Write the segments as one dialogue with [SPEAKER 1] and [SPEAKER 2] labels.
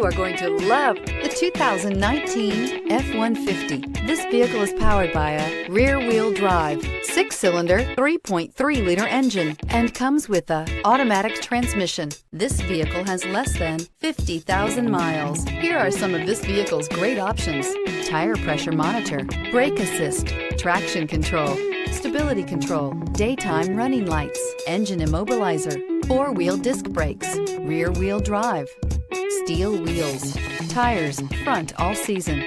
[SPEAKER 1] are going to love the 2019 F-150. This vehicle is powered by a rear-wheel drive, 6-cylinder, 3.3-liter engine, and comes with a automatic transmission. This vehicle has less than 50,000 miles. Here are some of this vehicle's great options: tire pressure monitor, brake assist, traction control, stability control, daytime running lights, engine immobilizer, 4-wheel disc brakes, rear-wheel drive, steel wheels, tires front all season.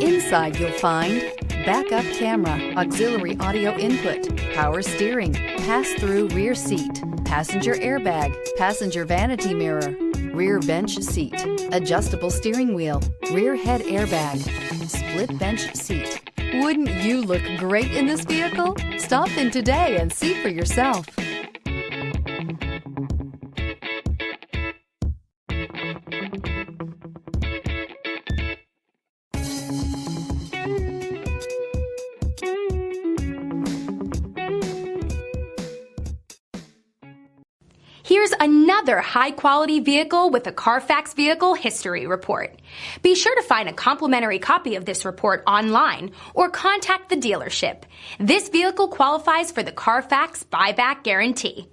[SPEAKER 1] Inside you'll find backup camera, auxiliary audio input, power steering, pass-through rear seat, passenger airbag, passenger vanity mirror, rear bench seat, adjustable steering wheel, rear head airbag, split bench seat. Wouldn't you look great in this vehicle? Stop in today and see for yourself.
[SPEAKER 2] Here's another high-quality vehicle with a Carfax Vehicle History Report. Be sure to find a complimentary copy of this report online or contact the dealership. This vehicle qualifies for the Carfax Buyback Guarantee.